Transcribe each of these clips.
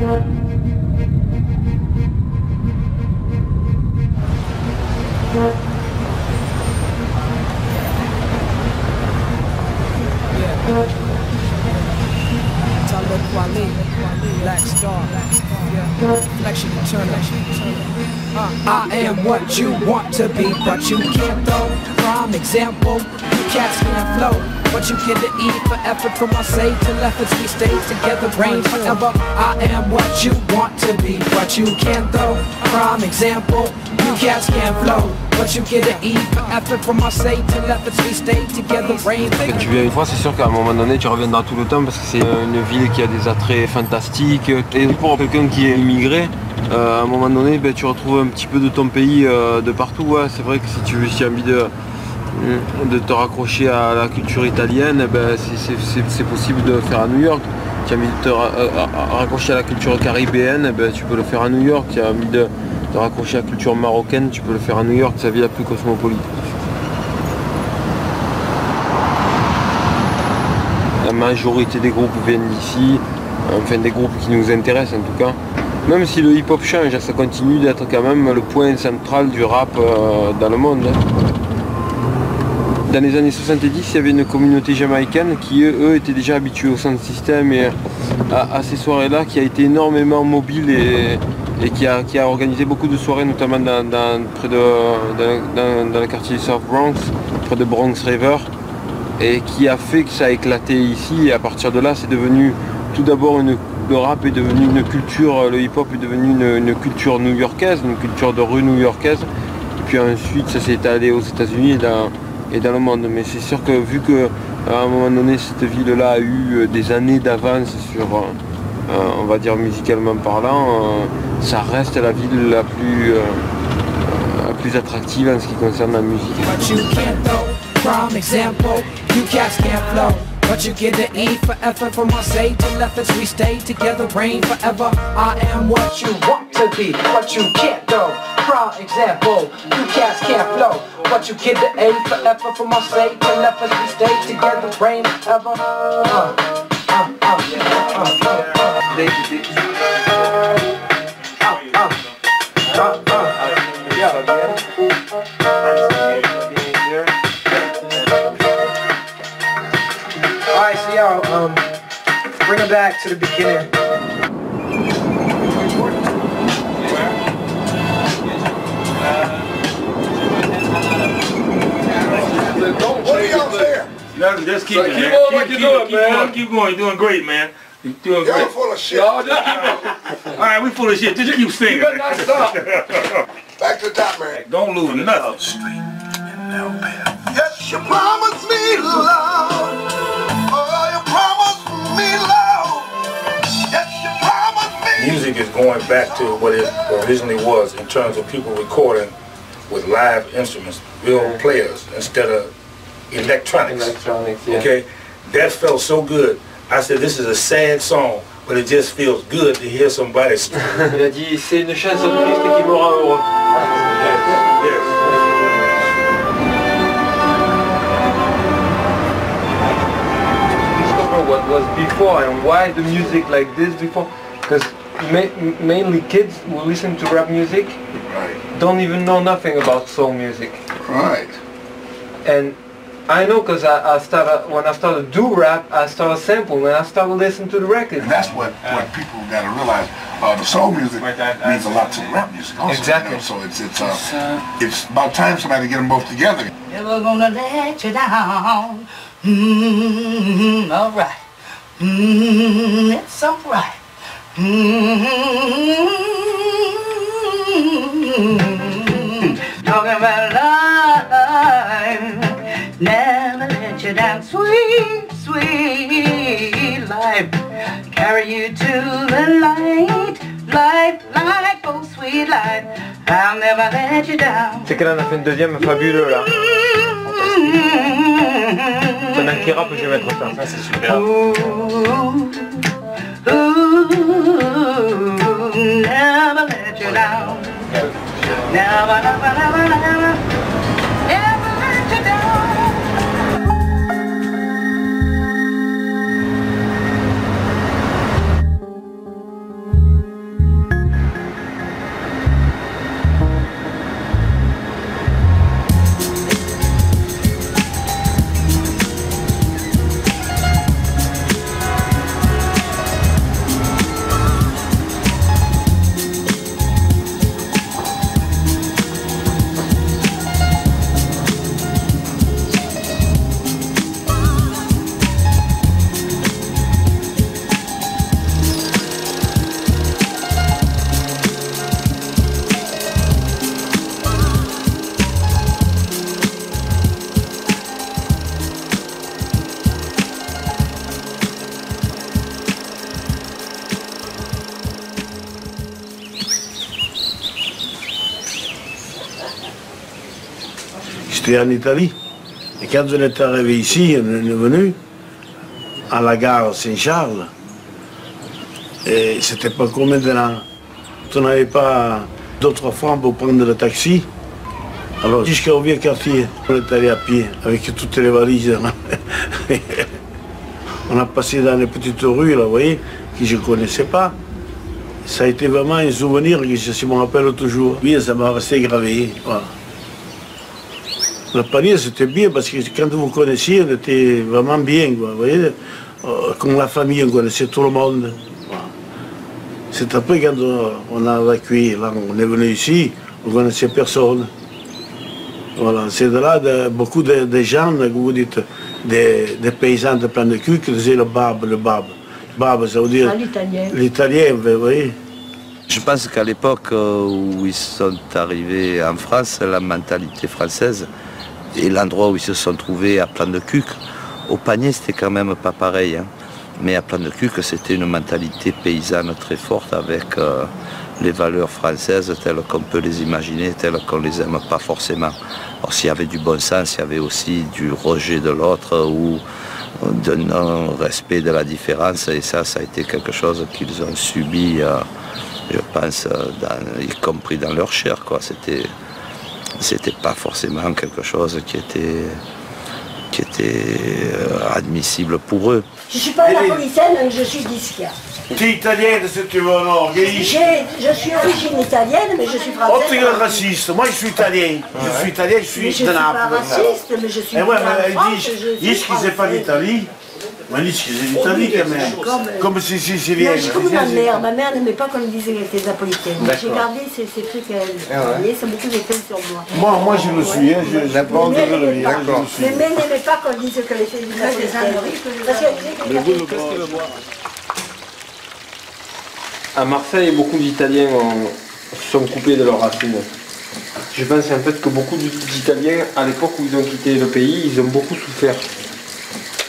Talib Kweli, Black Star, Reflection Eternal. I am what you want to be, but you can't though. Prime example, you cats can't flow, but you get the E for effort from my say till efforts we stay together, reign forever. I am what you want to be, but you can't though. Prime example, you cats can't flow, but you get the E for effort from my say till efforts we stay together, reign forever. Quand tu viens une fois, c'est sûr qu'à un moment donné, tu reviendras tout le temps parce que c'est une ville qui a des attraits fantastiques. Et pour quelqu'un qui est immigré, à un moment donné, ben, tu retrouves un petit peu de ton pays de partout. Ouais. C'est vrai que si tu as envie de te raccrocher à la culture italienne, ben, c'est possible de le faire à New York. Tu as envie de te raccrocher à la culture caribéenne, ben, tu peux le faire à New York. Tu as envie de te raccrocher à la culture marocaine, tu peux le faire à New York. C'est la ville la plus cosmopolite. La majorité des groupes viennent d'ici, enfin des groupes qui nous intéressent en tout cas. Même si le hip-hop change, ça continue d'être quand même le point central du rap dans le monde. Dans les années 70, il y avait une communauté jamaïcaine qui, eux, étaient déjà habitués au sound system et à ces soirées-là, qui a été énormément mobile et qui a organisé beaucoup de soirées, notamment dans le quartier du South Bronx, près de Bronx River, et qui a fait que ça a éclaté ici. Et à partir de là, c'est devenu tout d'abord le rap est devenu une culture, le hip-hop est devenu une culture new-yorkaise, une culture de rue new-yorkaise. Et puis ensuite, ça s'est étalé aux États-Unis et dans le monde. Mais c'est sûr que vu qu'à un moment donné, cette ville-là a eu des années d'avance sur, on va dire musicalement parlant, ça reste la ville la plus attractive en ce qui concerne la musique. Prime example, you cats can't flow, but you get the E for effort from my say till efforts we stay together, reign forever. I am what you want to be, but you can't though. Prime example, you cats can't flow, but you get the A for effort from my say till efforts we stay together, reign forever. Alright, so y'all, bring it back to the beginning. What are y'all saying? Nothing, just keep it, keep on like you're doing, man. Keep going, you're doing great, man. You're doing Y'all great. full of shit. Y'all just keep Alright, we full of shit. Just keep singing. You better not stop. Back to the top, man. Don't lose nothing. Yes, you promised me love. Oh, you promised me love. Yes, you promised me. Music is going back to what it originally was in terms of people recording with live instruments, real players, instead of electronics. Yeah. Okay? That felt so good. I said, this is a sad song, but it just feels good to hear somebody. Il a dit, c'est une chanson triste qui me rend heureux. Yes. Discover what was before and why the music like this before, because mainly kids who listen to rap music don't even know nothing about soul music. Right. And I know because when I started to do rap, I started sampling and I started listening to the records. And that's what people got to realize. The soul music means a lot to rap music also. Exactly. You know? So it's about time somebody get them both together. Never gonna let you down. All right. It's all right. Talking about life. Never let you down. Sweet, sweet life. Carry you to the light. Light, light, oh sweet light. I'll never let you down. C'est qu'elle en a fait une deuxième fabuleux là. Pendant qu'il rappe, je vais mettre ça. Ça c'est super. Never let you down. Never, never, never, never. Never let you down. J'étais en Italie. Et quand on est arrivé ici, on est venu à la gare Saint-Charles. Et c'était pas comme maintenant. On n'avait pas d'autres francs pour prendre le taxi. Alors jusqu'au vieux quartier, on est allé à pied avec toutes les valises. On a passé dans les petites rues, là, vous voyez, que je ne connaissais pas. Ça a été vraiment un souvenir que je me rappelle toujours. Oui, ça m'a resté gravé. Voilà. Le panier, c'était bien parce que quand vous connaissiez, on était vraiment bien, quoi, vous voyez. Comme la famille, on connaissait tout le monde. Voilà. C'est après quand on a évacué, là, on est venu ici, on ne connaissait personne. Voilà, c'est de là beaucoup de gens, que vous dites, des paysans de plein de cul qui disaient le barbe. Barbe, ça veut dire l'italien, vous voyez. Je pense qu'à l'époque où ils sont arrivés en France, la mentalité française et l'endroit où ils se sont trouvés à Plan de Cuc, au Panier, c'était quand même pas pareil. Hein. Mais à Plan de Cuc, c'était une mentalité paysanne très forte avec les valeurs françaises telles qu'on peut les imaginer, telles qu'on ne les aime pas forcément. Alors s'il y avait du bon sens, il y avait aussi du rejet de l'autre ou de non-respect de la différence. Et ça a été quelque chose qu'ils ont subi. Je pense, y compris dans leur chair, quoi. C'était pas forcément quelque chose qui était admissible pour eux. Je ne suis pas napolitaine, mais je suis disquaire. Tu es italienne, si tu veux, non, je suis d'origine italienne, mais je suis française. Oh, tu es raciste. Moi, je suis italien. Je suis italien, je suis de Naples. Je ne suis pas raciste, mais je suis de France. Ils disent qu'ils n'ont pas d'Italie. Mais ils disent qu'ils sont d'Italie, quand même. Comme si sicilienne. Je suis comme ma mère n'aimait pas qu'on lui dise qu'elle était napolitaine. J'ai gardé ces trucs, ça a beaucoup d'effet sur moi. Moi, je le suis, j'apprends de le lire. Mais mère n'aimait pas qu'on dise qu'elle était napolitaine. À Marseille, beaucoup d'Italiens se sont coupés de leurs racines. Je pense en fait que beaucoup d'Italiens, à l'époque où ils ont quitté le pays, ils ont beaucoup souffert.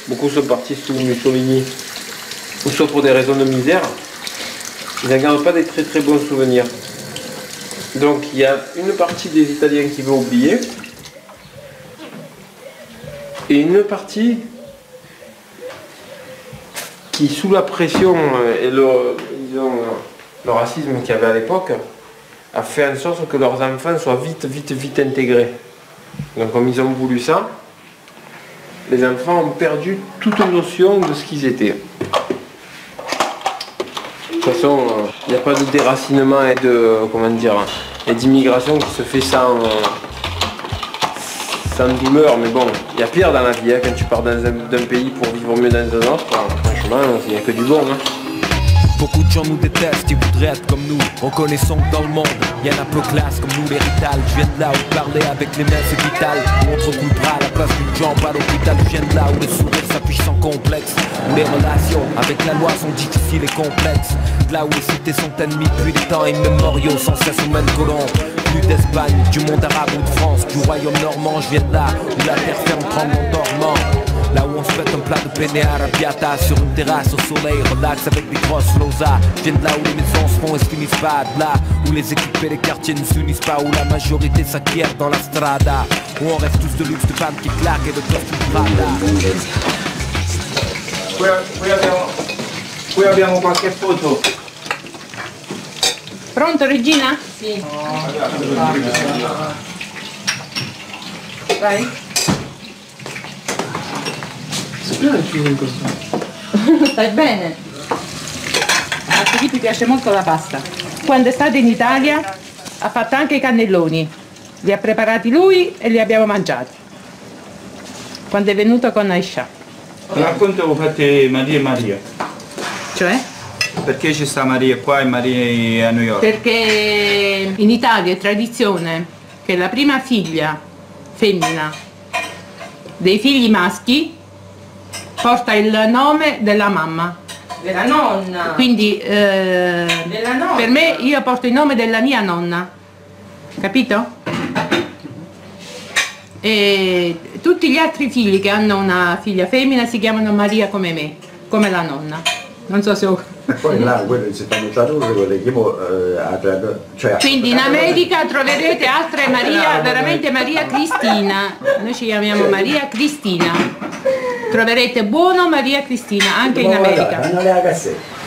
Beaucoup sont partis sous Mussolini, ou soit pour des raisons de misère. Ils n'en gardent pas des très très bons souvenirs. Donc il y a une partie des Italiens qui veut oublier, et une partie qui, sous la pression et le racisme qu'il y avait à l'époque, a fait en sorte que leurs enfants soient vite intégrés. Donc comme ils ont voulu ça, les enfants ont perdu toute notion de ce qu'ils étaient. De toute façon, il n'y a pas de déracinement et d'immigration qui se fait sans douleur, mais bon, il y a pire dans la vie, hein, quand tu pars d'un pays pour vivre mieux dans un autre, franchement, il n'y a que du bon. Hein. Beaucoup de gens nous détestent, ils voudraient être comme nous. Reconnaissons que dans le monde, y'en a peu classe comme nous les Rital. Je viens de là où parler avec les mains c'est vital. On te recoupera à la place d'une jambe à l'hôpital. Je viens de là où les sourires s'affichent sans complexe. Où les relations avec la loi sont difficiles et complexes. De là où les cités sont ennemies depuis des temps immémoriaux, sans cesse aux mêmes colons. Plus d'Espagne, du monde arabe ou de France, du royaume normand. Je viens de là où la terre ferme tremble en dormant. Là où on se fait un plat de penne arrabbiata sur une terrasse au soleil, relax avec des grosses losas. Je viens de là où les maisons se font et se finissent pas, de là où les équipes et les quartiers ne s'unissent pas, où la majorité s'acquiert dans la strada, où on reste tous de luxe, de femmes qui claquent et de costumes Prada. Qui abbiamo qualche foto. Pronto Regina? Sì. Vai. Stai bene? A Filippo piace molto la pasta. Quando è stato in Italia ha fatto anche i cannelloni. Li ha preparati lui e li abbiamo mangiati. Quando è venuto con Aisha. Racconta come fate Maria e Maria. Cioè? Perché ci sta Maria qua e Maria a New York? Perché in Italia è tradizione che la prima figlia femmina dei figli maschi porta il nome della mamma. Della nonna. Quindi della nonna. Per me io porto il nome della mia nonna. Capito? E tutti gli altri figli che hanno una figlia femmina si chiamano Maria come me, come la nonna. Non so se ho... E poi là, quello si fanno tradurre, quelle che cioè... Quindi in America troverete altre Maria, veramente Maria Cristina. Noi ci chiamiamo Maria Cristina. Troverete buono Maria Cristina anche in America. Hanno le cassette.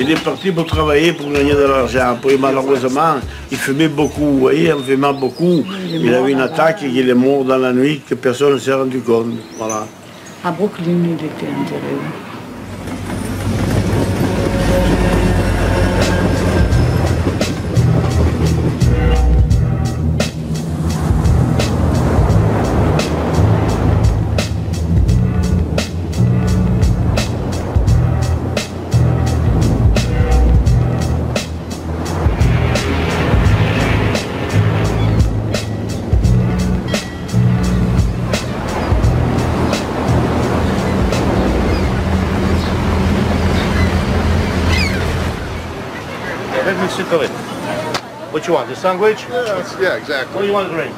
Il est parti pour travailler, pour gagner de l'argent. Puis malheureusement, il fumait beaucoup, vous voyez, en fumant beaucoup. Il avait une attaque et il est mort dans la nuit, que personne ne s'est rendu compte. Voilà. À Brooklyn, il était enterré. Let me sip of it. What you want, the sandwich? Yeah, exactly. What do you want to drink?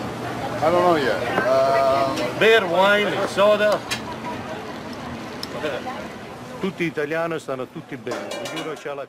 I don't know yet. Beer, wine, soda. Tutti italiani stanno tutti bene. Ognuno c'ha la